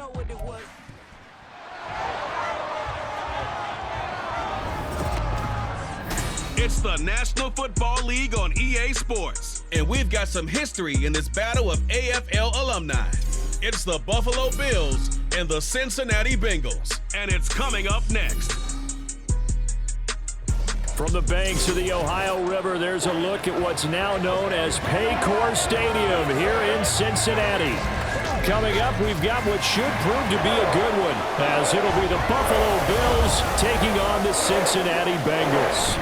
know what it was. It's the National Football League on EA Sports, and we've got some history in this battle of AFL alumni. It's the Buffalo Bills and the Cincinnati Bengals, and it's coming up next. From the banks of the Ohio River, there's a look at what's now known as Paycor Stadium here in Cincinnati. Coming up, we've got what should prove to be a good one, as it'll be the Buffalo Bills taking on the Cincinnati Bengals.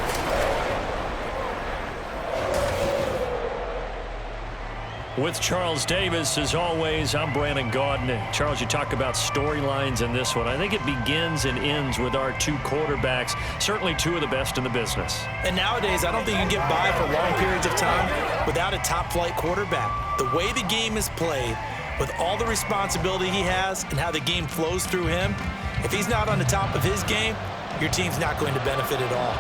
With Charles Davis, as always, I'm Brandon Gaudin. And Charles, you talk about storylines in this one. I think it begins and ends with our two quarterbacks, certainly two of the best in the business. And nowadays, I don't think you can get by for long periods of time without a top-flight quarterback. The way the game is played, with all the responsibility he has and how the game flows through him, if he's not on the top of his game, your team's not going to benefit at all.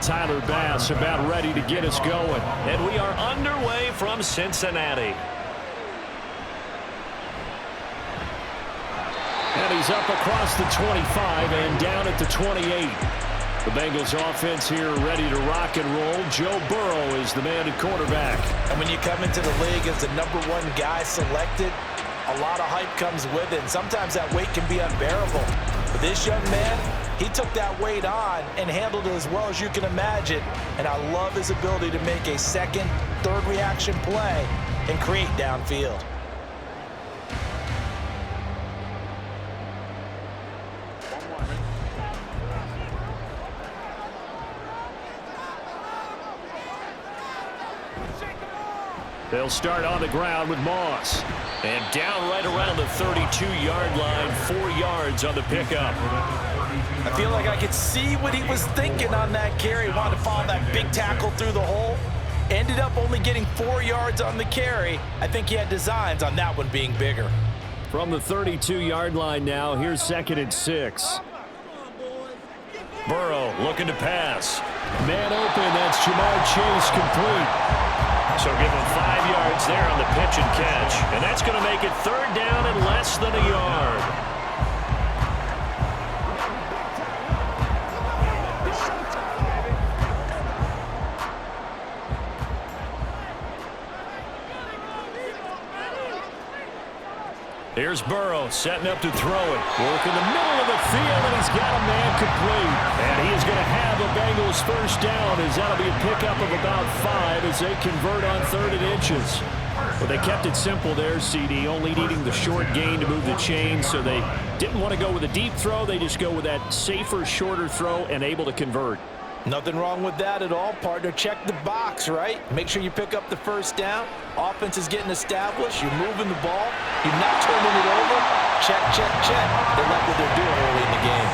Tyler Bass about ready to get us going. And we are underway from Cincinnati. And he's up across the 25 and down at the 28. The Bengals offense here ready to rock and roll. Joe Burrow is the man at quarterback. And when you come into the league as the #1 guy selected, a lot of hype comes with it. And sometimes that weight can be unbearable. But this young man, he took that weight on and handled it as well as you can imagine. And I love his ability to make a second, third reaction play and create downfield. They'll start on the ground with Moss. And down right around the 32-yard line, 4 yards on the pickup. I feel like I could see what he was thinking on that carry. Wanted to follow that big tackle through the hole. Ended up only getting 4 yards on the carry. I think he had designs on that one being bigger. From the 32-yard line now, here's 2nd and 6. Burrow looking to pass. Man open, that's Jamar Chase complete. So give him 5 yards there on the pitch and catch. And that's going to make it 3rd down and less than a yard. Here's Burrow setting up to throw it. Work in the middle of the field, and he's got a man complete. And he is going to have a Bengals first down, as that'll be a pickup of about 5 as they convert on 3rd and inches. Well, they kept it simple there, CD, only needing the short gain to move the chain, so they didn't want to go with a deep throw. They just go with that safer, shorter throw and able to convert. Nothing wrong with that at all, partner. Check the box, right? Make sure you pick up the first down. Offense is getting established. You're moving the ball. You're not turning it over. Check, check, check. They like what they're doing early in the game.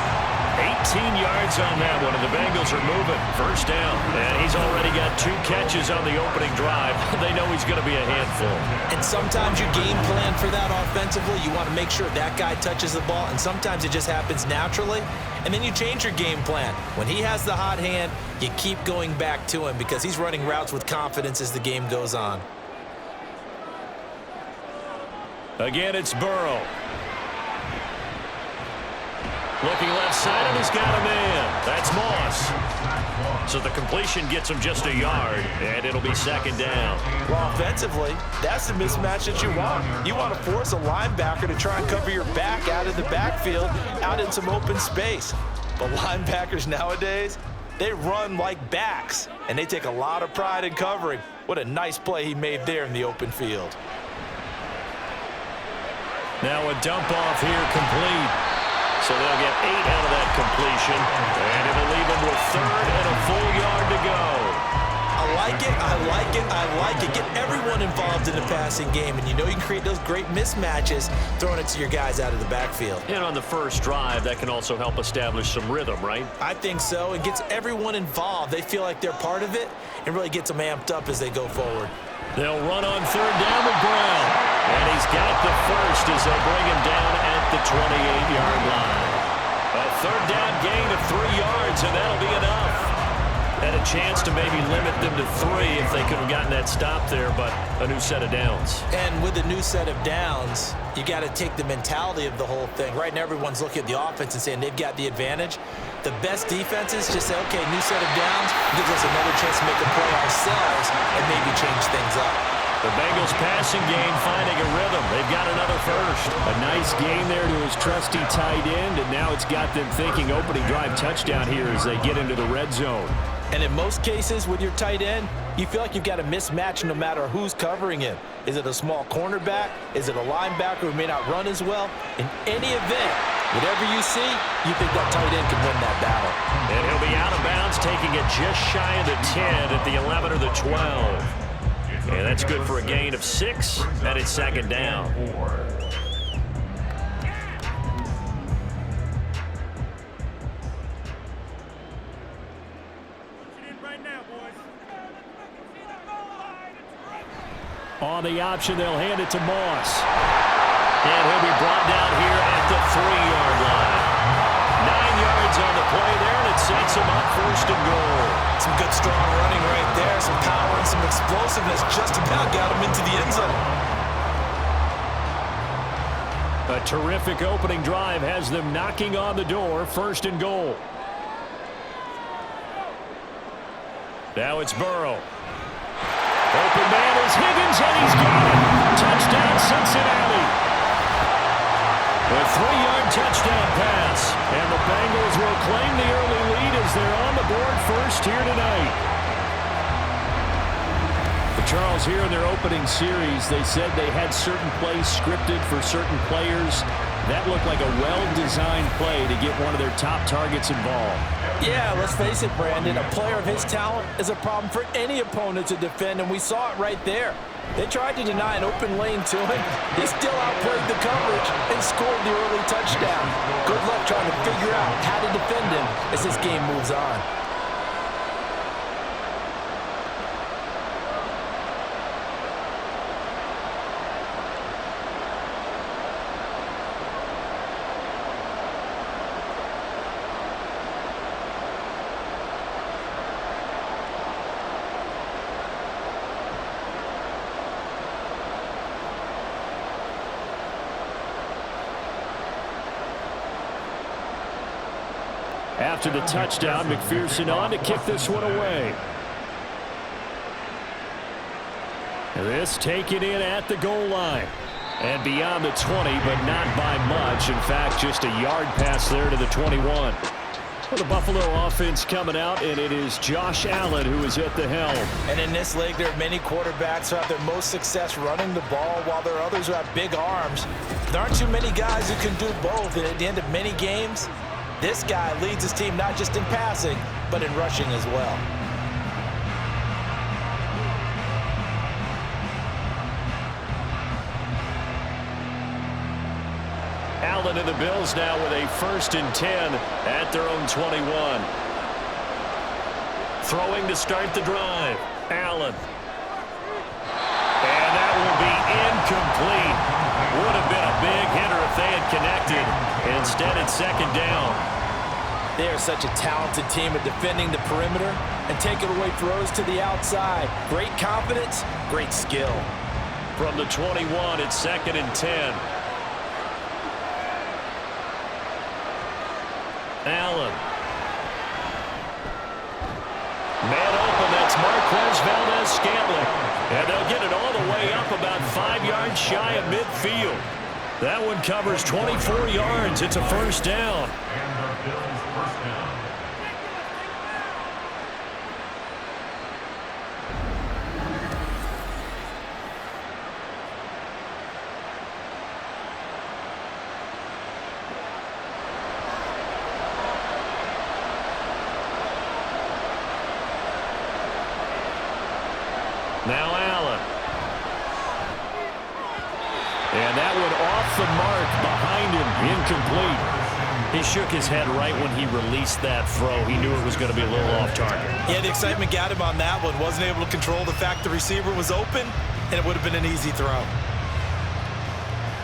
18 yards on that one, and the Bengals are moving. First down. And he's already got 2 catches on the opening drive. They know he's going to be a handful. And sometimes you game plan for that offensively. You want to make sure that guy touches the ball, and sometimes it just happens naturally. And then you change your game plan. When he has the hot hand, you keep going back to him because he's running routes with confidence as the game goes on. Again, it's Burrow. Looking left side, and he's got a man. That's Moss. So the completion gets him just a yard, and it'll be 2nd down. Well, offensively, that's the mismatch that you want. You want to force a linebacker to try and cover your back out of the backfield, out in some open space. But linebackers nowadays, they run like backs, and they take a lot of pride in covering. What a nice play he made there in the open field. Now a dump off here complete. So they'll get 8 out of that completion, and it'll leave them with 3rd and a full yard to go. I like it, I like it, I like it. Get everyone involved in the passing game, and you know you can create those great mismatches throwing it to your guys out of the backfield. And on the first drive, that can also help establish some rhythm, right? I think so. It gets everyone involved. They feel like they're part of it and really gets them amped up as they go forward. They'll run on 3rd down with Brown. And he's got the first as they'll bring him down at the 28-yard line. A 3rd down gain of 3 yards, and that'll be enough. Had a chance to maybe limit them to 3 if they could have gotten that stop there, but a new set of downs. And with a new set of downs, you got to take the mentality of the whole thing. Right now, everyone's looking at the offense and saying they've got the advantage. The best defenses just say, okay, new set of downs gives us another chance to make a play ourselves and maybe change things up. The Bengals passing game finding a rhythm. They've got another first. A nice gain there to his trusty tight end, and now it's got them thinking opening drive touchdown here as they get into the red zone. And in most cases with your tight end, you feel like you've got a mismatch no matter who's covering him. Is it a small cornerback? Is it a linebacker who may not run as well? In any event, whatever you see, you think that tight end can win that battle. And he'll be out of bounds, taking it just shy of the 10 at the 11 or the 12. And that's good for a gain of 6, and it's 2nd down. On the option, they'll hand it to Moss. And he'll be brought down here at the 3-yard line. 9 yards on the play there, and it sets him up 1st and goal. Some good, strong running right there. Some power and some explosiveness just about got him into the end zone. A terrific opening drive has them knocking on the door, 1st and goal. Now it's Burrow. Open man is Higgins, and he's got it. Touchdown, Cincinnati. A 3-yard touchdown pass. And the Bengals will claim the early lead as they're on the board first here tonight. But Charles, here in their opening series, they said they had certain plays scripted for certain players. That looked like a well-designed play to get one of their top targets involved. Yeah, let's face it, Brandon. A player of his talent is a problem for any opponent to defend, and we saw it right there. They tried to deny an open lane to him. He still outplayed the coverage and scored the early touchdown. Good luck trying to figure out how to defend him as this game moves on. After the touchdown, McPherson on to kick this one away. This taken in at the goal line. And beyond the 20, but not by much. In fact, just a yard pass there to the 21. Well, the Buffalo offense coming out, and it is Josh Allen who is at the helm. And in this league, there are many quarterbacks who have their most success running the ball, while there are others who have big arms. There aren't too many guys who can do both, and at the end of many games, this guy leads his team not just in passing, but in rushing as well. Allen and the Bills now with a 1st and 10 at their own 21. Throwing to start the drive. Allen. And that will be incomplete. Would have been a big hitter if they had connected. Instead, it's 2nd down. They are such a talented team at defending the perimeter and taking away throws to the outside. Great confidence, great skill. From the 21, it's 2nd and 10. Allen. Man open, that's Marquez Valdez-Scantling. And they'll get it all the way up about 5 yards shy of midfield. That one covers 24 yards. It's a 1st down. Incomplete. He shook his head right when he released that throw. He knew it was going to be a little off target. Yeah, the excitement got him on that one. Wasn't able to control the fact the receiver was open, and it would have been an easy throw.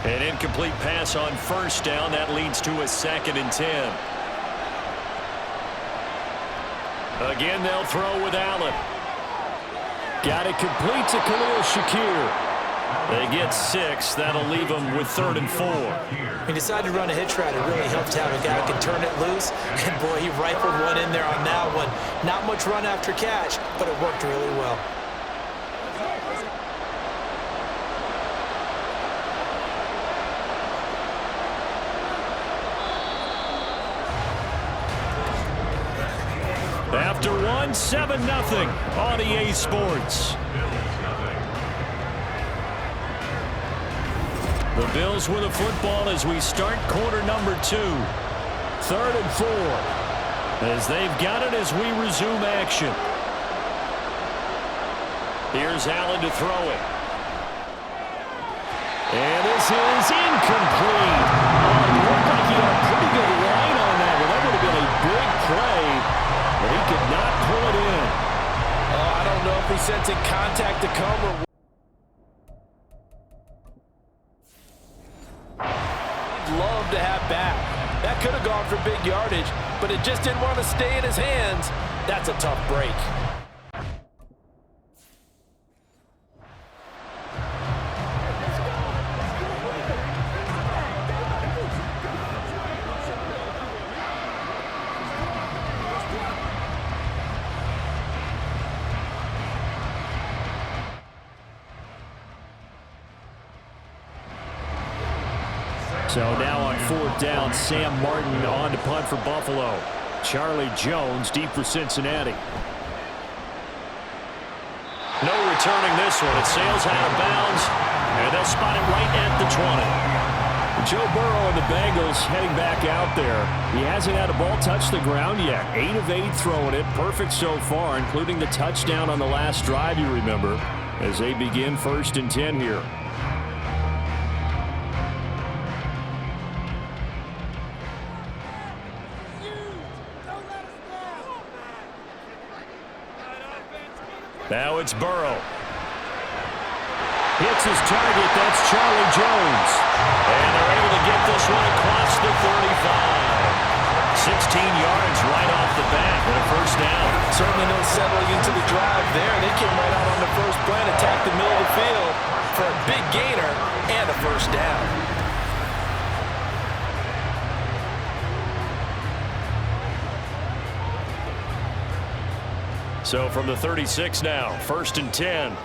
An incomplete pass on first down. That leads to a 2nd and 10. Again, they'll throw with Allen. Got it complete to Khalil Shakir. They get 6. That'll leave them with 3rd and 4. He decided to run a hitch route. It really helped to have a guy who can turn it loose. And, boy, he rifled one in there on that one. Not much run after catch, but it worked really well. After 7-0 on EA Sports. The Bills with the football as we start quarter number 2. 3rd and 4. As they've got it as we resume action. Here's Allen to throw it. And this is incomplete. Oh, it looked like he had a pretty good line on that one. That would have been a big play, but he could not pull it in. Oh, I don't know if he sensing contact to come or... Love to have back. That could have gone for big yardage, but it just didn't want to stay in his hands. That's a tough break. So now on 4th down, Sam Martin on to punt for Buffalo. Charlie Jones deep for Cincinnati. No returning this one. It sails out of bounds, and they'll spot it right at the 20. Joe Burrow and the Bengals heading back out there. He hasn't had a ball touch the ground yet. 8 of 8 throwing it. Perfect so far, including the touchdown on the last drive, you remember, as they begin 1st and 10 here. Now it's Burrow. Hits his target. That's Charlie Jones. And they're able to get this one across the 35. 16 yards right off the bat and a 1st down. Certainly no settling into the drive there. They came right out on the first play and attacked the middle of the field for a big gainer and a 1st down. So from the 36 now, 1st and 10.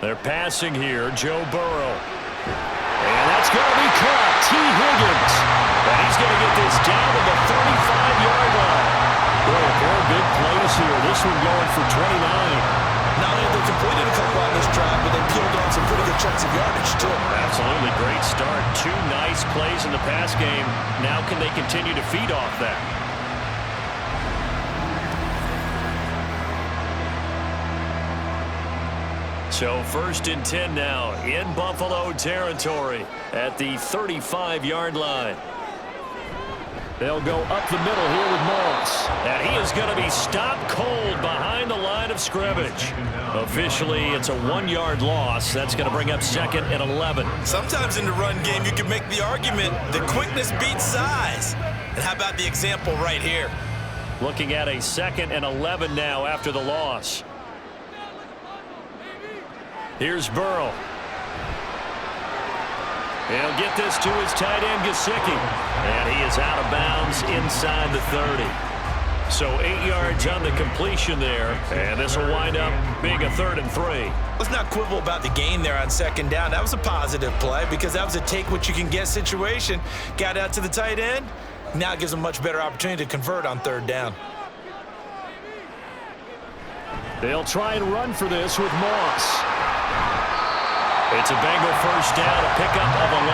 They're passing here, Joe Burrow. And that's going to be caught, T. Higgins. And he's going to get this down to the 35-yard line. Boy, a pair of big plays here. This one going for 29. Not only have they completed a couple on this drive, but they peeled on some pretty good chunks of yardage, too. Absolutely great start. 2 nice plays in the pass game. Now can they continue to feed off that? So 1st and 10 now in Buffalo territory at the 35-yard line. They'll go up the middle here with Moss. And he is going to be stopped cold behind the line of scrimmage. Officially, it's a 1-yard loss. That's going to bring up 2nd and 11. Sometimes in the run game, you can make the argument that quickness beats size. And how about the example right here? Looking at a 2nd and 11 now after the loss. Here's Burrow. He'll get this to his tight end, Gesicki. And he is out of bounds inside the 30. So 8 yards on the completion there. And this will wind up being a 3rd and 3. Let's not quibble about the gain there on 2nd down. That was a positive play because that was a take-what-you-can-get situation. Got out to the tight end. Now it gives them a much better opportunity to convert on 3rd down. They'll try and run for this with Moss. It's a Bengal 1st down, a pickup of 11.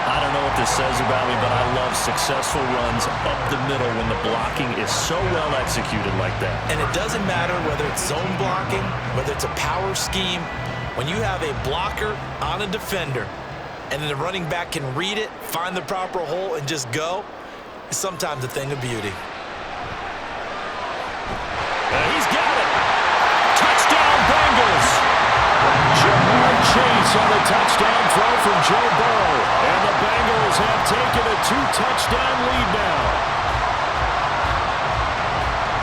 I don't know what this says about me, but I love successful runs up the middle when the blocking is so well executed like that. And it doesn't matter whether it's zone blocking, whether it's a power scheme. When you have a blocker on a defender, and then the running back can read it, find the proper hole, and just go, it's sometimes a thing of beauty. He's got it. Touchdown, Bengals. Jamar Chase on the touchdown throw from Joe Burrow. And the Bengals have taken a 2-touchdown lead now.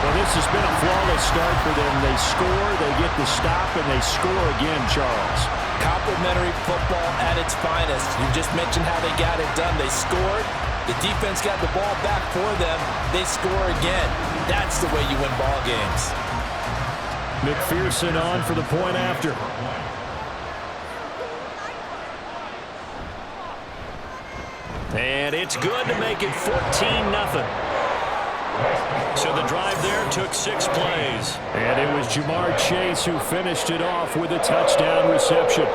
Well, this has been a flawless start for them. They score, they get the stop, and they score again, Charles. Complimentary football at its finest. You just mentioned how they got it done. They scored. The defense got the ball back for them. They score again. That's the way you win ball games. McPherson on for the point after. And it's good to make it 14-0. So the drive there took 6 plays. And it was Jamar Chase who finished it off with a touchdown reception.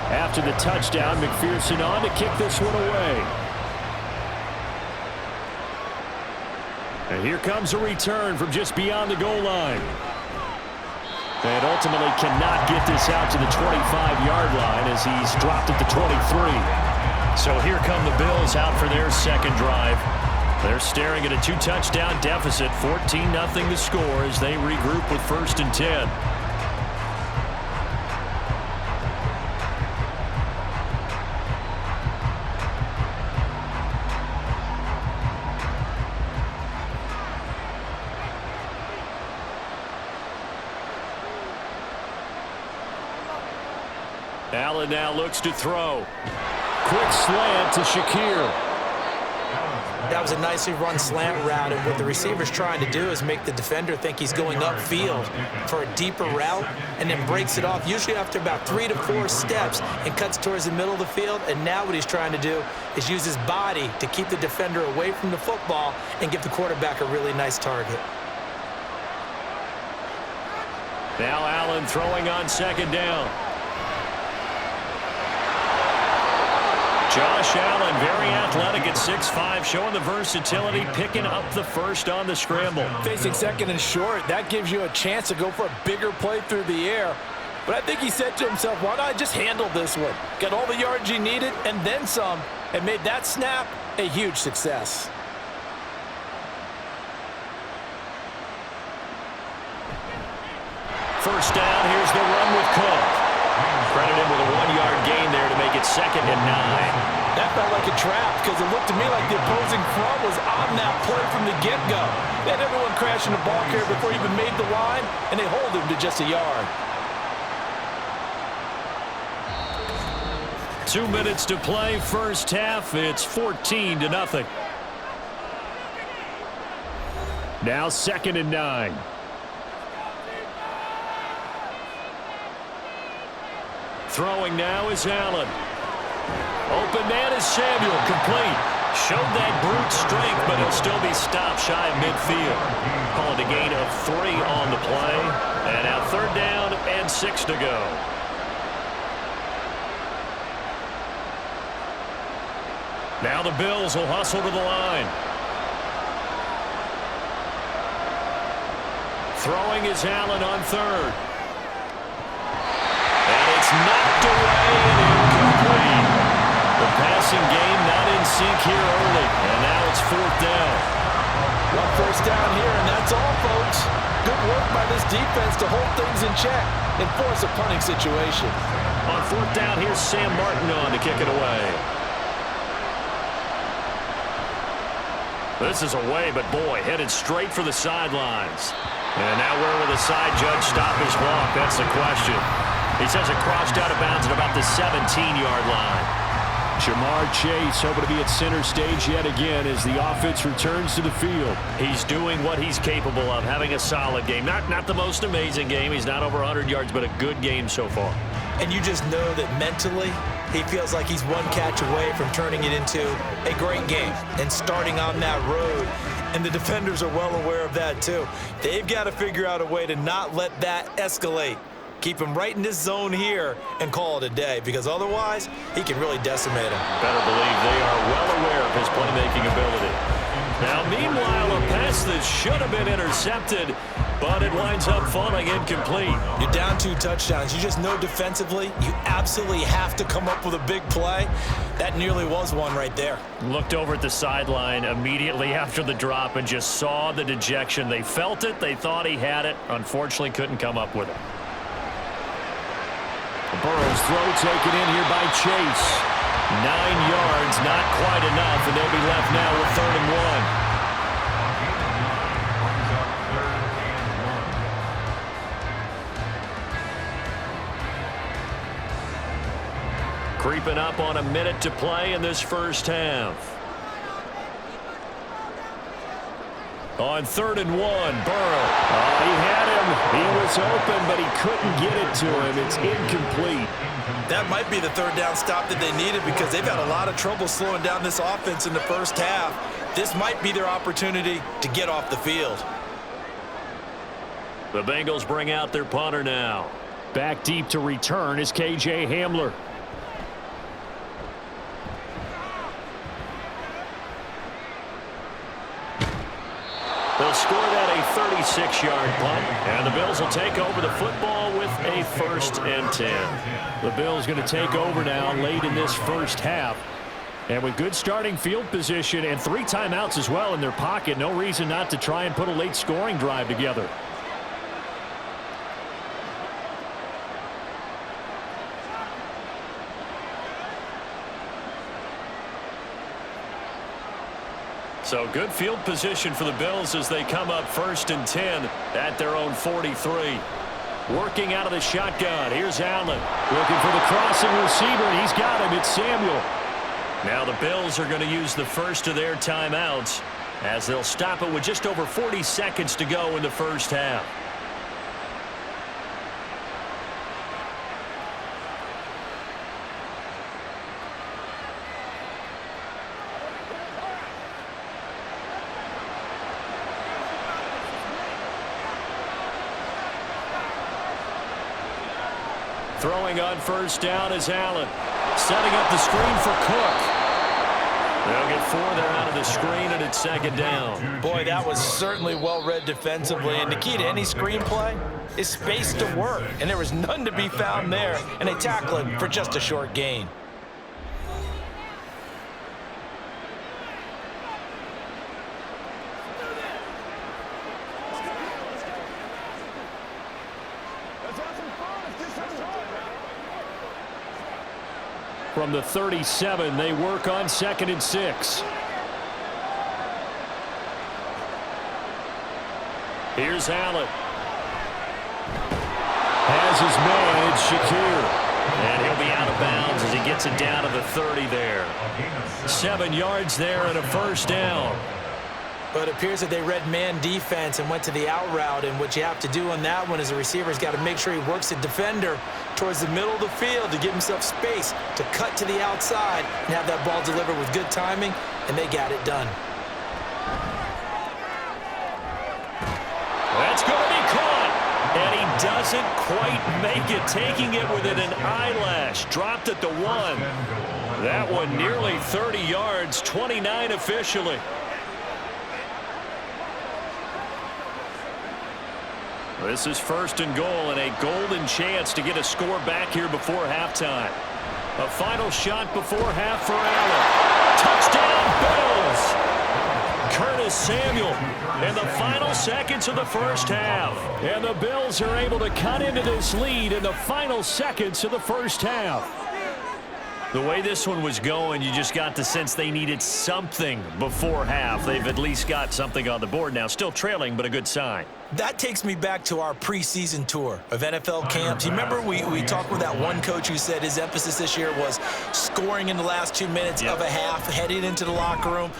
After the touchdown, McPherson on to kick this one away. And here comes a return from just beyond the goal line. And ultimately cannot get this out to the 25-yard line as he's dropped at the 23. So here come the Bills out for their second drive. They're staring at a 2-touchdown deficit, 14-0 to score as they regroup with 1st and 10. Allen now looks to throw. Quick slant to Shakir. That was a nicely run slant route, and what the receiver's trying to do is make the defender think he's going upfield for a deeper route and then breaks it off, usually after about 3 to 4 steps, and cuts towards the middle of the field. And now what he's trying to do is use his body to keep the defender away from the football and give the quarterback a really nice target. Now Allen throwing on 2nd down. Josh Allen, very athletic at 6'5", showing the versatility, picking up the first on the scramble. Facing 2nd and short, that gives you a chance to go for a bigger play through the air. But I think he said to himself, why not just handle this one? Got all the yards he needed and then some, and made that snap a huge success. First down, here's the run with Cook. Credit him with a 1-yard gain there to make it 2nd and 9. That felt like a trap because it looked to me like the opposing front was on that play from the get-go. They had everyone crashing the ball carrier before he even made the line, and they hold him to just a yard. 2 minutes to play, first half. It's 14-0. Now 2nd and 9. Throwing now is Allen. Open man is Samuel, complete. Showed that brute strength, but he'll still be stopped shy of midfield. Called a gain of 3 on the play. And now 3rd down and 6 to go. Now the Bills will hustle to the line. Throwing is Allen on 3rd. And it's knocked away and incomplete. The passing game not in sync here early. And now it's 4th down. 1 first down here, and that's all, folks. Good work by this defense to hold things in check and force a punting situation. On 4th down, here's Sam Martin on to kick it away. This is away, but boy, headed straight for the sidelines. And now where will the side judge stop his walk? That's the question. He says it crossed out of bounds at about the 17-yard line. Jamar Chase hoping to be at center stage yet again as the offense returns to the field. He's doing what he's capable of, having a solid game. Not the most amazing game. He's not over 100 yards, but a good game so far. And you just know that mentally he feels like he's one catch away from turning it into a great game and starting on that road. And the defenders are well aware of that too. They've got to figure out a way to not let that escalate. Keep him right in this zone here and call it a day, because otherwise he can really decimate him. Better believe they are well aware of his playmaking ability. Now, meanwhile, a pass that should have been intercepted, but it winds up falling incomplete. You're down 2 touchdowns. You just know defensively you absolutely have to come up with a big play. That nearly was one right there. Looked over at the sideline immediately after the drop and just saw the dejection. They felt it. They thought he had it. Unfortunately, couldn't come up with it. Burrow's throw taken in here by Chase. 9 yards, not quite enough, and they'll be left now with 3rd and 1. Creeping up on a minute to play in this first half. On 3rd and 1, Burrow. He had him. He was open, but he couldn't get it to him. It's incomplete. That might be the 3rd down stop that they needed, because they've had a lot of trouble slowing down this offense in the first half. This might be their opportunity to get off the field. The Bengals bring out their punter now. Back deep to return is K.J. Hamler. They'll score that a 36-yard punt, and the Bills will take over the football with a 1st and 10. The Bills going to take over now late in this first half. And with good starting field position and 3 timeouts as well in their pocket, no reason not to try and put a late scoring drive together. So good field position for the Bills as they come up 1st and 10 at their own 43. Working out of the shotgun. Here's Allen looking for the crossing receiver, and he's got him. It's Samuel. Now the Bills are going to use the first of their timeouts as they'll stop it with just over 40 seconds to go in the first half. Throwing on 1st down is Allen. Setting up the screen for Cook. They'll get 4 there out of the screen, and it's 2nd down. Boy, that was certainly well read defensively. And the key to any screenplay is space to work. And there was none to be found there. And they tackle it for just a short gain. From the 37, they work on 2nd and 6. Here's Allen. Has his man, it's Shakir. And he'll be out of bounds as he gets it down to the 30 there. 7 yards there and a 1st down. But it appears that they read man defense and went to the out route. And what you have to do on that one is the receiver's got to make sure he works the defender towards the middle of the field to give himself space to cut to the outside and have that ball delivered with good timing, and they got it done. That's going to be caught, and he doesn't quite make it, taking it within an eyelash. Dropped at the 1. That one nearly 30 yards, 29 officially. This is 1st and goal and a golden chance to get a score back here before halftime. A final shot before half for Allen. Touchdown, Bills! Curtis Samuel in the final seconds of the first half. And the Bills are able to cut into this lead in the final seconds of the first half. The way this one was going, you just got the sense they needed something before half. They've at least got something on the board now. Still trailing, but a good sign. That takes me back to our preseason tour of NFL camps. You remember we talked with that one coach who said his emphasis this year was scoring in the last 2 minutes of a half, heading into the locker room.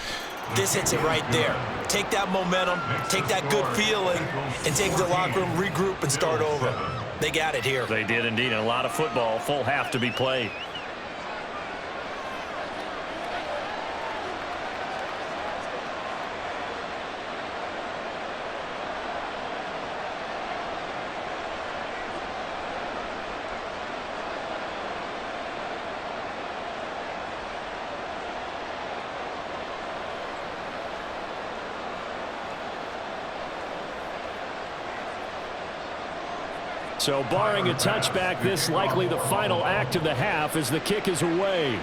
This hits it right there. Take that momentum, take that good feeling, and take the locker room, regroup, and start over. They got it here. They did indeed, and a lot of football, full half to be played. So barring a touchback, this likely the final act of the half as the kick is away.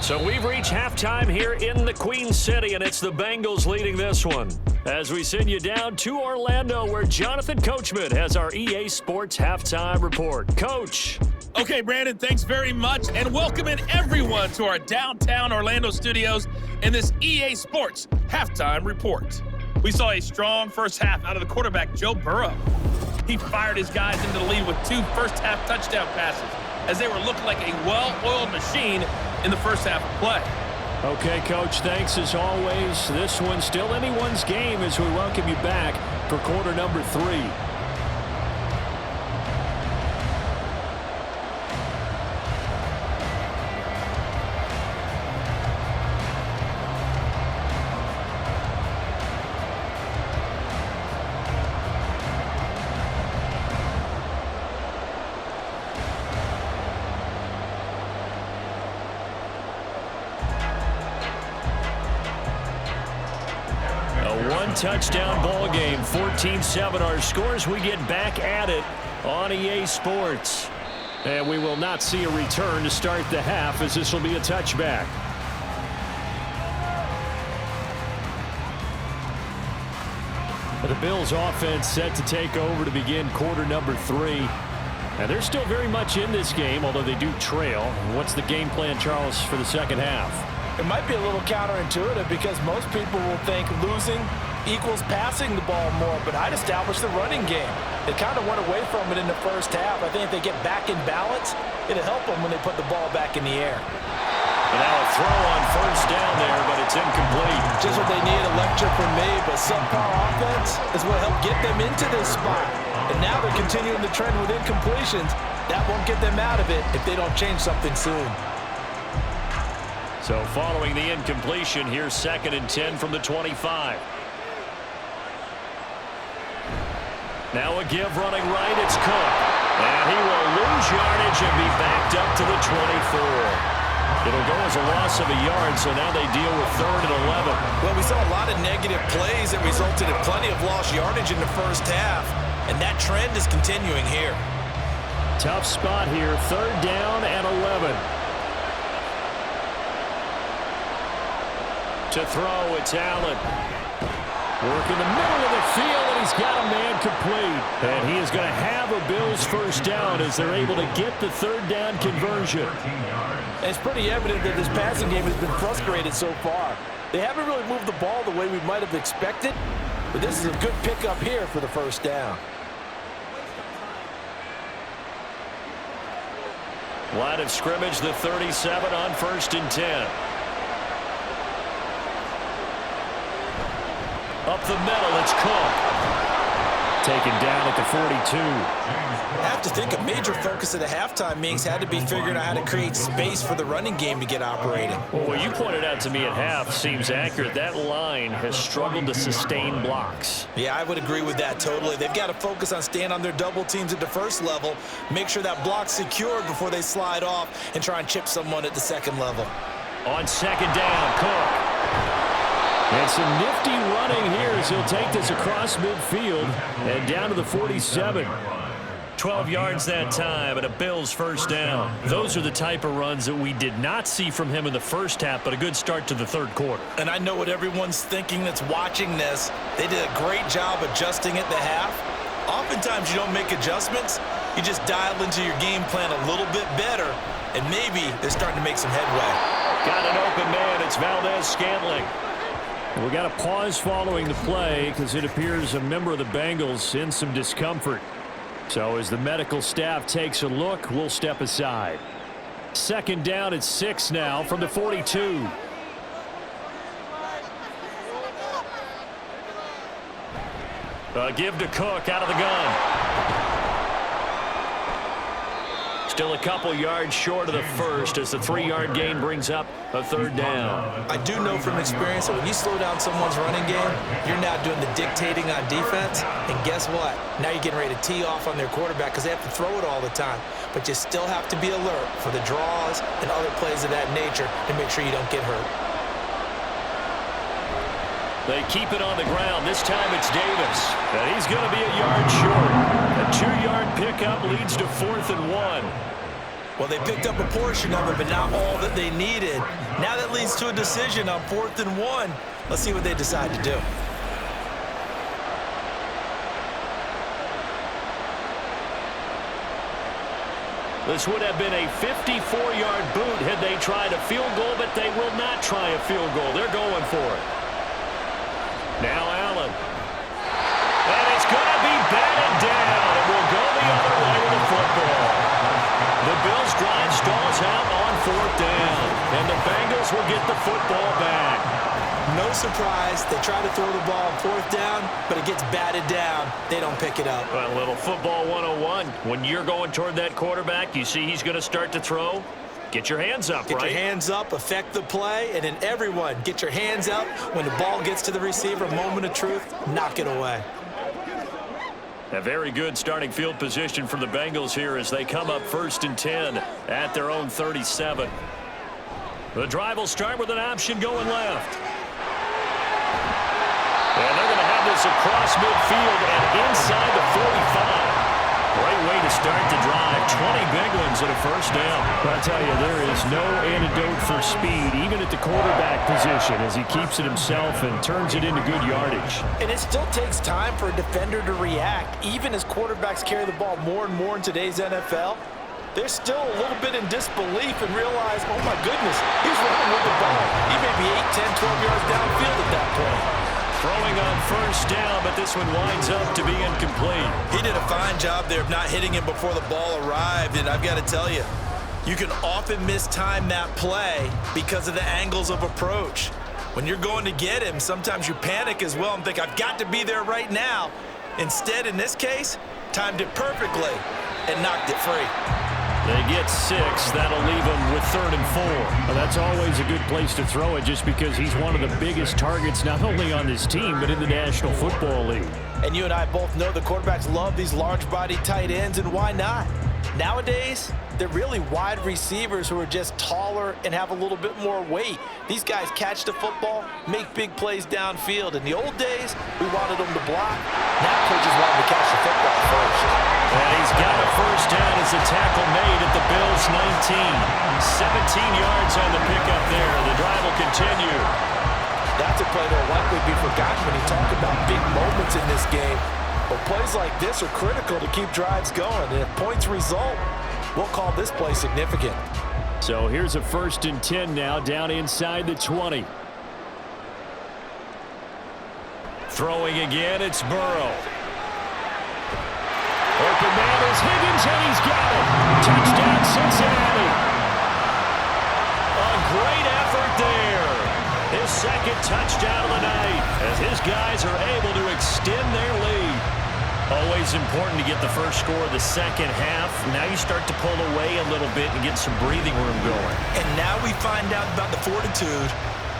So we've reached halftime here in the Queen City, and it's the Bengals leading this one. As we send you down to Orlando, where Jonathan Coachman has our EA Sports Halftime Report. Coach. Okay, Brandon, thanks very much, and welcoming everyone to our downtown Orlando studios in this EA Sports Halftime Report. We saw a strong first half out of the quarterback, Joe Burrow. He fired his guys into the lead with 2 first-half touchdown passes as they were looking like a well-oiled machine in the first half of play. Okay, Coach, thanks as always. This one's still anyone's game as we welcome you back for quarter number 3. Touchdown ball game, 14-7 our scores. We get back at it on EA Sports. And we will not see a return to start the half as this will be a touchback. The Bills offense set to take over to begin quarter number 3. And they're still very much in this game, although they do trail. What's the game plan, Charles, for the second half? It might be a little counterintuitive because most people will think losing equals passing the ball more, but I'd establish the running game. They kind of went away from it in the first half. I think if they get back in balance, it'll help them when they put the ball back in the air. And now a throw on first down there, but it's incomplete. Just what they need, a lecture from me, but subpar offense is what helped get them into this spot. And now they're continuing the trend with incompletions. That won't get them out of it if they don't change something soon. So following the incompletion, here's 2nd and 10 from the 25. Now a give running right, it's Cook. And he will lose yardage and be backed up to the 24. It'll go as a loss of a yard, so now they deal with 3rd and 11. Well, we saw a lot of negative plays that resulted in plenty of lost yardage in the first half, and that trend is continuing here. Tough spot here, 3rd down and 11. To throw, it's Allen. Work in the middle of the field, and he's got a man complete. And he is going to have a Bills first down as they're able to get the 3rd down conversion. And it's pretty evident that this passing game has been frustrated so far. They haven't really moved the ball the way we might have expected, but this is a good pickup here for the first down. Line of scrimmage, the 37 on 1st and 10. Up the middle, it's Cook. Taken down at the 42. I have to think a major focus of the halftime meetings had to be figuring out how to create space for the running game to get operating. Well, what you pointed out to me at half seems accurate. That line has struggled to sustain blocks. Yeah, I would agree with that totally. They've got to focus on staying on their double teams at the first level, make sure that block's secured before they slide off and try and chip someone at the second level. On 2nd down, Cook. And some nifty running here as he'll take this across midfield and down to the 47. 12 yards that time and a Bills first down. Those are the type of runs that we did not see from him in the first half, but a good start to the 3rd quarter. And I know what everyone's thinking that's watching this. They did a great job adjusting at the half. Oftentimes you don't make adjustments. You just dial into your game plan a little bit better, and maybe they're starting to make some headway. Got an open man. It's Valdez-Scantling. We got a pause following the play because it appears a member of the Bengals in some discomfort. So as the medical staff takes a look, we'll step aside. 2nd down at 6 now from the 42. Give to Cook out of the gun. Still a couple yards short of the first as the 3-yard gain brings up a 3rd down. I do know from experience that when you slow down someone's running game, you're now doing the dictating on defense. And guess what? Now you're getting ready to tee off on their quarterback because they have to throw it all the time. But you still have to be alert for the draws and other plays of that nature to make sure you don't get hurt. They keep it on the ground. This time it's Davis. And he's going to be a yard short. A 2-yard pickup leads to 4th and 1. Well, they picked up a portion of it, but not all that they needed. Now that leads to a decision on 4th and 1. Let's see what they decide to do. This would have been a 54-yard boot had they tried a field goal, but they will not try a field goal. They're going for it. Now Allen. And it's going to be batted down. It will go the other way with the football. The Bills' drive stalls out on 4th down, and the Bengals will get the football back. No surprise. They try to throw the ball on 4th down, but it gets batted down. They don't pick it up. Well, a little football 101. When you're going toward that quarterback, you see he's going to start to throw. Get your hands up, right? Get your hands up, affect the play, and then everyone get your hands up. When the ball gets to the receiver, moment of truth, knock it away. A very good starting field position for the Bengals here as they come up 1st and 10 at their own 37. The drive will start with an option going left. And they're going to have this across midfield and inside the 45. Great way to start the drive. 20 big ones and a 1st down. I'll tell you, there is no antidote for speed, even at the quarterback position, as he keeps it himself and turns it into good yardage. And it still takes time for a defender to react. Even as quarterbacks carry the ball more and more in today's NFL, they're still a little bit in disbelief and realize, oh my goodness, he's running with the ball. He may be 8, 10, 12 yards downfield at that point. Throwing on 1st down, but this one winds up to be incomplete. He did a fine job there of not hitting him before the ball arrived, and I've got to tell you, you can often mistime that play because of the angles of approach. When you're going to get him, sometimes you panic as well and think, I've got to be there right now. Instead, in this case, timed it perfectly and knocked it free. They get 6. That'll leave them with 3rd and 4. Well, that's always a good place to throw it just because he's one of the biggest targets not only on this team but in the National Football League. And you and I both know the quarterbacks love these large-body tight ends, and why not? Nowadays, they're really wide receivers who are just taller and have a little bit more weight. These guys catch the football, make big plays downfield. In the old days, we wanted them to block. Now coaches want them to catch the football first. And he's got a 1st down as a tackle made at the Bills' 19. 17 yards on the pickup there. The drive will continue. That's a play that will likely be forgotten when you talk about big moments in this game. But plays like this are critical to keep drives going. And if points result, we'll call this play significant. So here's a 1st and 10 now down inside the 20. Throwing again, it's Burrow. Open man is Higgins, and he's got it. Touchdown, Cincinnati. A great effort there. His 2nd touchdown of the night as his guys are able to extend their lead. Always important to get the first score of the second half. Now you start to pull away a little bit and get some breathing room going. And now we find out about the fortitude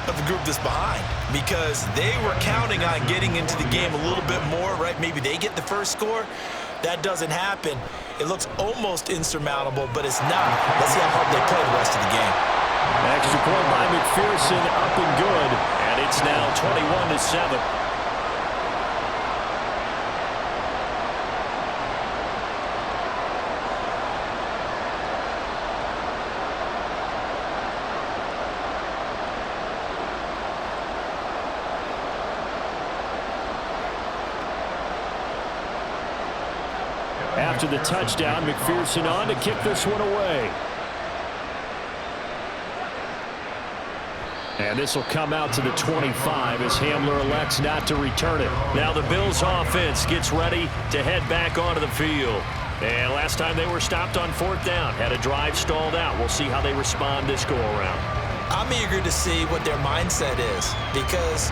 of the group that's behind, because they were counting on getting into the game a little bit more, right? Maybe they get the first score. That doesn't happen. It looks almost insurmountable, but it's not. Let's see how hard they play the rest of the game. Extra point by McPherson, up and good, and it's now 21-7. After the touchdown, McPherson on to kick this one away. And this will come out to the 25 as Hamler elects not to return it. Now the Bills offense gets ready to head back onto the field. And last time they were stopped on 4th down, had a drive stalled out. We'll see how they respond this go-around. I'm eager to see what their mindset is, because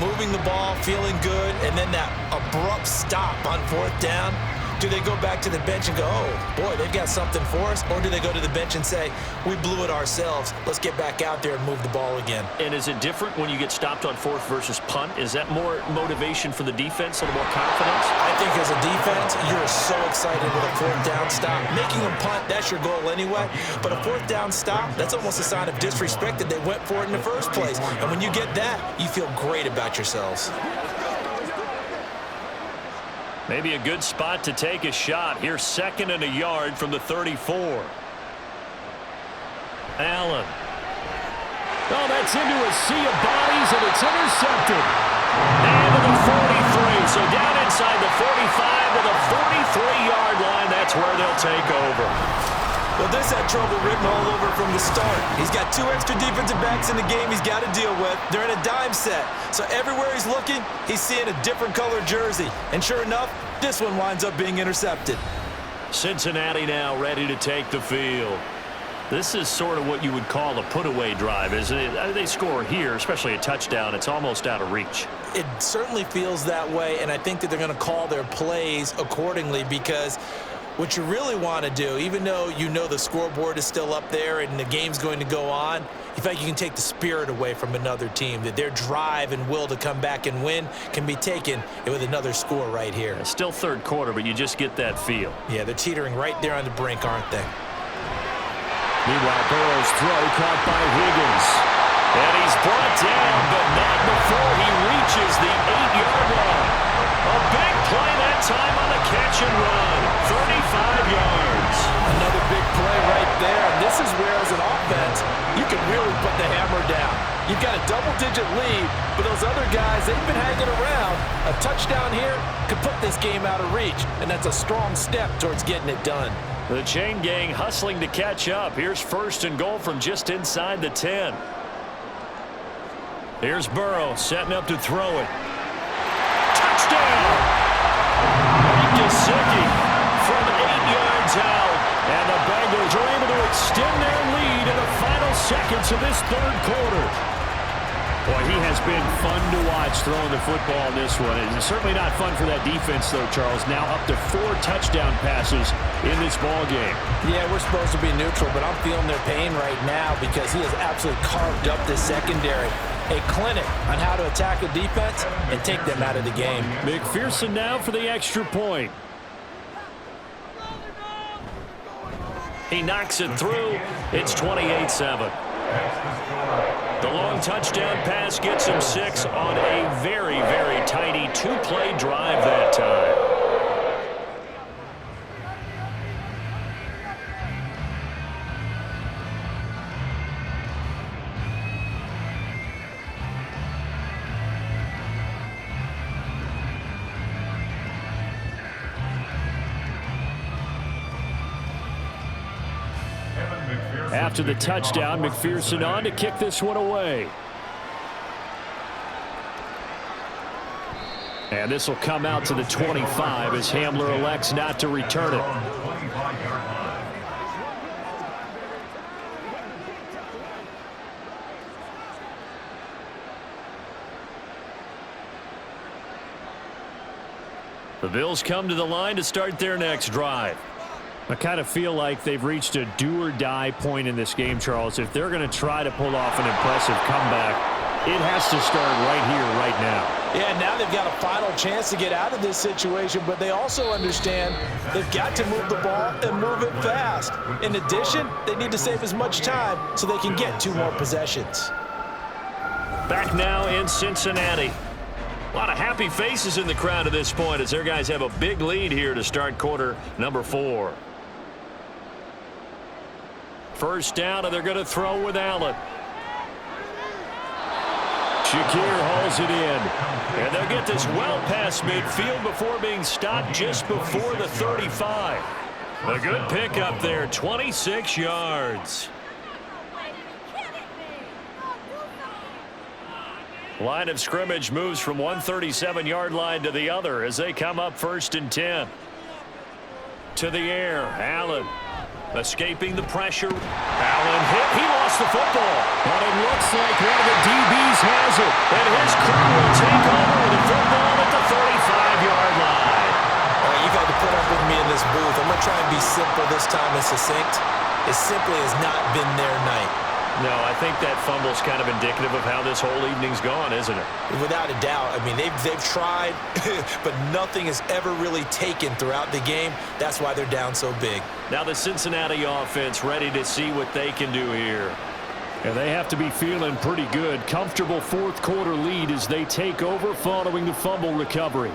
moving the ball, feeling good, and then that abrupt stop on 4th down, Do they go back to the bench and go, oh, boy, they've got something for us? Or do they go to the bench and say, we blew it ourselves. Let's get back out there and move the ball again. And is it different when you get stopped on fourth versus punt? Is that more motivation for the defense, a little more confidence? I think as a defense, you're so excited with a fourth down stop. Making them punt, that's your goal anyway. But a fourth down stop, that's almost a sign of disrespect that they went for it in the first place. And when you get that, you feel great about yourselves. Maybe a good spot to take a shot. Here's 2nd and a yard from the 34. Allen. Oh, that's into a sea of bodies, and it's intercepted. And to the 43. So down inside the 45 to the 43-yard line. That's where they'll take over. Well, this had trouble written all over from the start. He's got 2 extra defensive backs in the game he's got to deal with. They're in a dime set. So everywhere he's looking, he's seeing a different colored jersey. And sure enough, this one winds up being intercepted. Cincinnati now ready to take the field. This is sort of what you would call a put-away drive, isn't it? They score here, especially a touchdown. It's almost out of reach. It certainly feels that way, and I think that they're going to call their plays accordingly because what you really want to do, even though you know the scoreboard is still up there and the game's going to go on, you feel like you can take the spirit away from another team, that their drive and will to come back and win can be taken with another score right here. It's still third quarter, but you just get that feel. Yeah, they're teetering right there on the brink, aren't they? Meanwhile, Burrow's throw caught by Higgins. And he's brought down, but not before he reaches the 8-yard line. A big play that time on the catch and run. 35 yards. Another big play right there. And this is where, as an offense, you can really put the hammer down. You've got a double-digit lead, but those other guys, they've been hanging around. A touchdown here could put this game out of reach, and that's a strong step towards getting it done. The chain gang hustling to catch up. Here's 1st and goal from just inside the 10. Here's Burrow setting up to throw it. Touchdown! Gesicki from 8 yards out. And the Bengals are able to extend their lead in the final seconds of this third quarter. Boy, he has been fun to watch throwing the football in this one. It's certainly not fun for that defense, though, Charles. Now up to 4 touchdown passes in this ball game. Yeah, we're supposed to be neutral, but I'm feeling their pain right now because he has absolutely carved up this secondary. A clinic on how to attack a defense and take them out of the game. McPherson now for the extra point. He knocks it through. It's 28-7. The long touchdown pass gets him 6 on a very, very tidy 2-play drive that time. After the touchdown, McPherson on to kick this one away. And this will come out to the 25 as Hamler elects not to return it. The Bills come to the line to start their next drive. I kind of feel like they've reached a do-or-die point in this game, Charles. If they're going to try to pull off an impressive comeback, it has to start right here, right now. Yeah, now they've got a final chance to get out of this situation, but they also understand they've got to move the ball and move it fast. In addition, they need to save as much time so they can get 2 more possessions. Back now in Cincinnati. A lot of happy faces in the crowd at this point as their guys have a big lead here to start quarter number 4. First down, and they're going to throw with Allen. Shakir hauls it in. And they'll get this well past midfield before being stopped just before the 35. A good pickup there, 26 yards. Line of scrimmage moves from one 37-yard line to the other as they come up 1st and 10. To the air, Allen escaping the pressure. Allen hit. He lost the football. But it looks like one of the DBs has it. And his crew will take over the football at the 35-yard line. You've had to put up with me in this booth. I'm going to try and be simple this time and succinct. It simply has not been their night. No, I think that fumble's kind of indicative of how this whole evening's gone, isn't it? Without a doubt. I mean, they've tried, but nothing has ever really taken throughout the game. That's why they're down so big. Now the Cincinnati offense ready to see what they can do here. And they have to be feeling pretty good. Comfortable fourth quarter lead as they take over following the fumble recovery.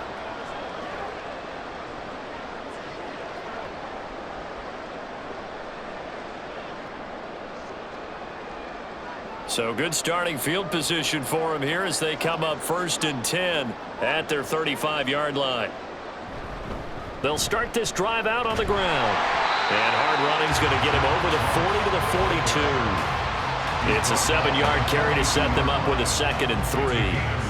So good starting field position for them here as they come up 1st and 10 at their 35-yard line. They'll start this drive out on the ground. And hard running's going to get him over the 40 to the 42. It's a 7-yard carry to set them up with a 2nd and 3.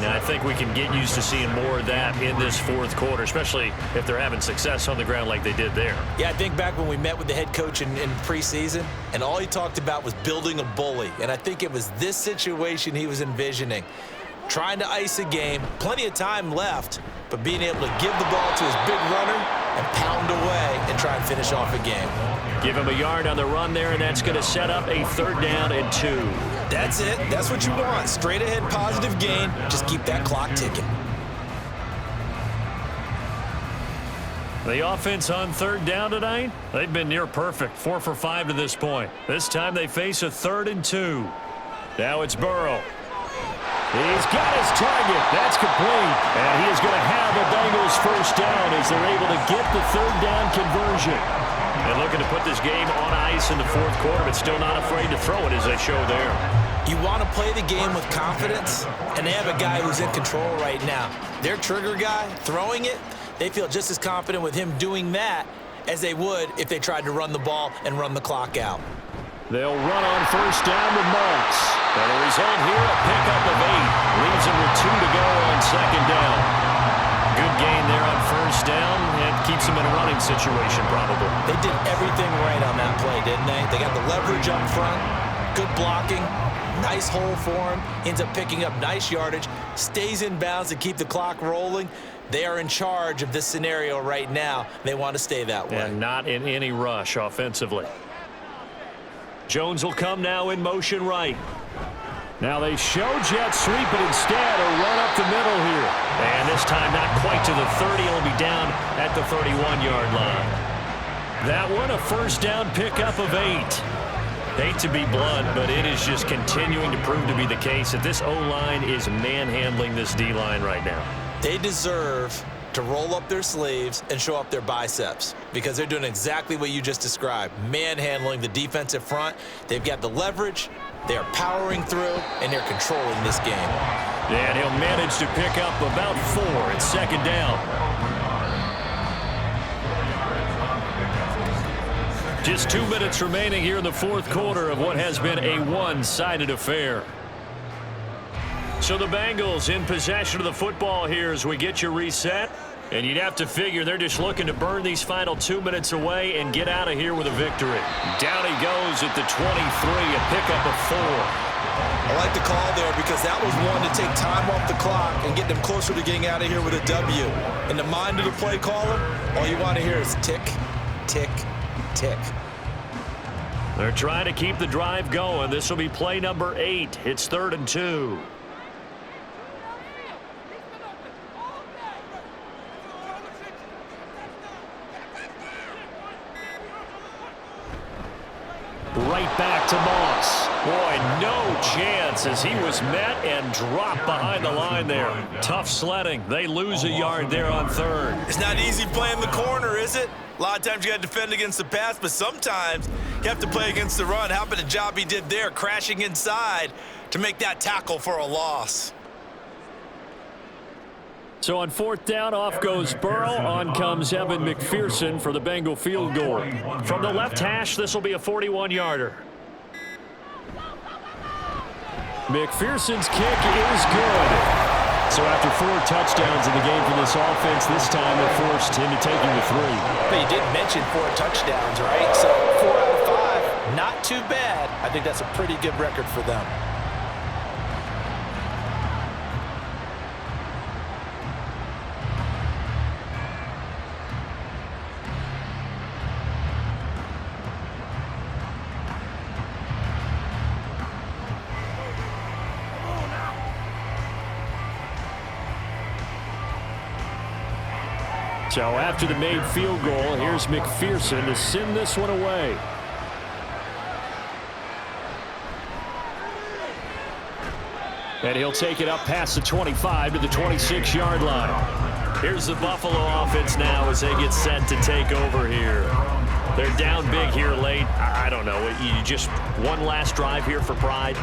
Now, I think we can get used to seeing more of that in this fourth quarter, especially if they're having success on the ground like they did there. Yeah, I think back when we met with the head coach in preseason, and all he talked about was building a bully. And I think it was this situation he was envisioning. Trying to ice a game, plenty of time left, but being able to give the ball to his big runner and pound away and try and finish off a game. Give him a yard on the run there, and that's going to set up a 3rd down and 2. That's it. That's what you want. Straight ahead positive gain. Just keep that clock ticking. The offense on 3rd down tonight, they've been near perfect. 4 for 5 to this point. This time they face a 3rd and 2. Now it's Burrow. He's got his target. That's complete. And he is going to have a Bengals 1st down as they're able to get the 3rd down conversion. And looking to put this game on ice in the fourth quarter, but still not afraid to throw it as they show there. You want to play the game with confidence, and they have a guy who's in control right now. Their trigger guy, throwing it, they feel just as confident with him doing that as they would if they tried to run the ball and run the clock out. They'll run on 1st down with Moss. And the result here, a pickup of 8. Leaves him with 2 to go on 2nd down. Good gain there on 1st down. It keeps him in a running situation, probably. They did everything right on that play, didn't they? They got the leverage up front, good blocking, nice hole for him, ends up picking up nice yardage, stays in bounds to keep the clock rolling. They are in charge of this scenario right now. They want to stay that way. And not in any rush offensively. Jones will come now in motion right. Now they show jet sweep, but instead a run up the middle here. And this time not quite to the 30. It'll be down at the 31-yard line. That one a 1st down pickup of 8. Hate to be blunt, but it is just continuing to prove to be the case that this O-line is manhandling this D-line right now. They deserve to roll up their sleeves and show up their biceps because they're doing exactly what you just described, manhandling the defensive front. They've got the leverage, they're powering through, and they're controlling this game. And he'll manage to pick up about 4 at 2nd down. Just 2 minutes remaining here in the fourth quarter of what has been a one-sided affair. So the Bengals in possession of the football here as we get you reset. And you'd have to figure they're just looking to burn these final 2 minutes away and get out of here with a victory. Down he goes at the 23, a pickup of 4. I like the call there because that was one to take time off the clock and get them closer to getting out of here with a W. In the mind of the play caller, all you want to hear is tick, tick, tick. They're trying to keep the drive going. This will be play number 8. It's 3rd and 2. Right back to Moss. Boy, no chance as he was met and dropped behind the line there. Tough sledding. They lose a yard there on 3rd. It's not easy playing the corner, is it? A lot of times you got to defend against the pass, but sometimes you have to play against the run. How about the job he did there, crashing inside to make that tackle for a loss? So on 4th down, off goes Burrow. On comes Evan McPherson for the Bengal field goal. From the left hash, this will be a 41-yarder. McPherson's kick is good. So after 4 touchdowns in the game for this offense, this time they're forced into taking the 3. But you did mention 4 touchdowns, right? So 4 out of 5, not too bad. I think that's a pretty good record for them. So after the made field goal, here's McPherson to send this one away. And he'll take it up past the 25 to the 26-yard line. Here's the Buffalo offense now as they get set to take over here. They're down big here late. I don't know. You just one last drive here for pride.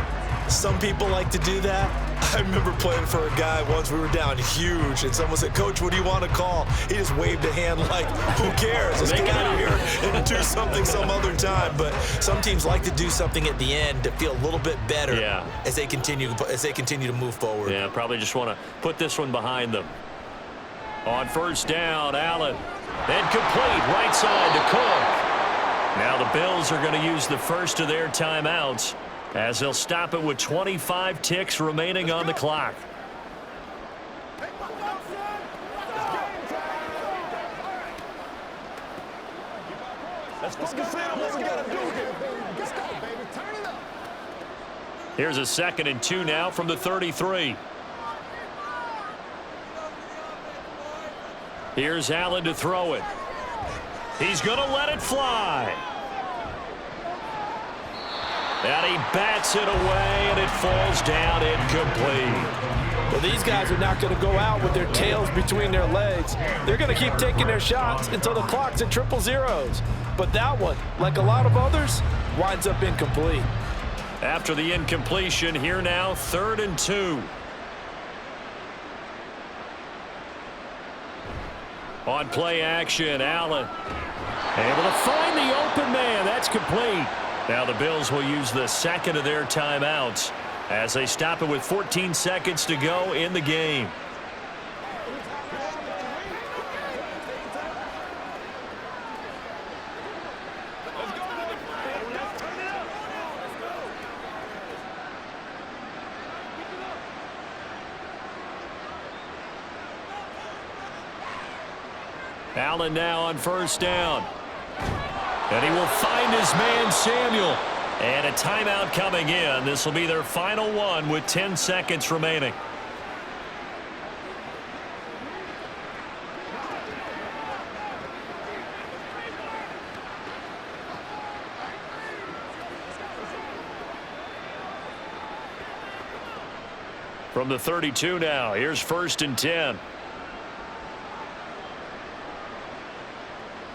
Some people like to do that. I remember playing for a guy once. We were down huge, and someone said, "Coach, what do you want to call?" He just waved a hand like, who cares? Let's get out of here and do something some other time. But some teams like to do something at the end to feel a little bit better as they continue to move forward. Yeah, probably just want to put this one behind them. On first down, Allen. Then complete right side to Cook. Now the Bills are going to use the first of their timeouts as they'll stop it with 25 ticks remaining on the clock. Let's focus in on what we got to do here. Let's go, baby. Turn it up. Here's a 2nd and 2 now from the 33. Here's Allen to throw it. He's going to let it fly. And he bats it away, and it falls down incomplete. Well, these guys are not going to go out with their tails between their legs. They're going to keep taking their shots until the clock's at triple zeros. But that one, like a lot of others, winds up incomplete. After the incompletion, here now, 3rd and 2. On play action, Allen able to find the open man. That's complete. Now the Bills will use the 2nd of their timeouts as they stop it with 14 seconds to go in the game. Allen now on first down. And he will find his man, Samuel. And a timeout coming in. This will be their final one with 10 seconds remaining. From the 32 now, here's 1st and 10.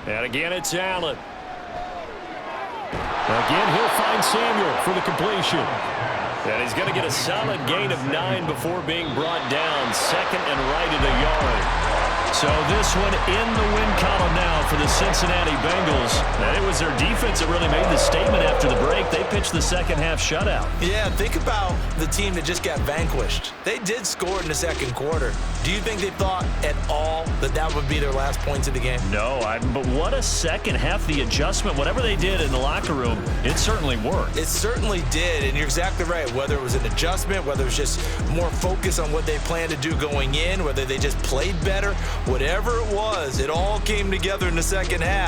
And again, it's Allen. Again, he'll find Samuel for the completion. And he's going to get a solid gain of 9 before being brought down. 2nd and right at a yard. So this one in the win column now for the Cincinnati Bengals. And it was their defense that really made the statement after the break. They pitched the second half shutout. Yeah, think about the team that just got vanquished. They did score in the second quarter. Do you think they thought at all that that would be their last points of the game? No, but what a second half. The adjustment, whatever they did in the locker room, it certainly worked. It certainly did, and you're exactly right. Whether it was an adjustment, whether it was just more focus on what they planned to do going in, whether they just played better, whatever it was, it all came together in the second half.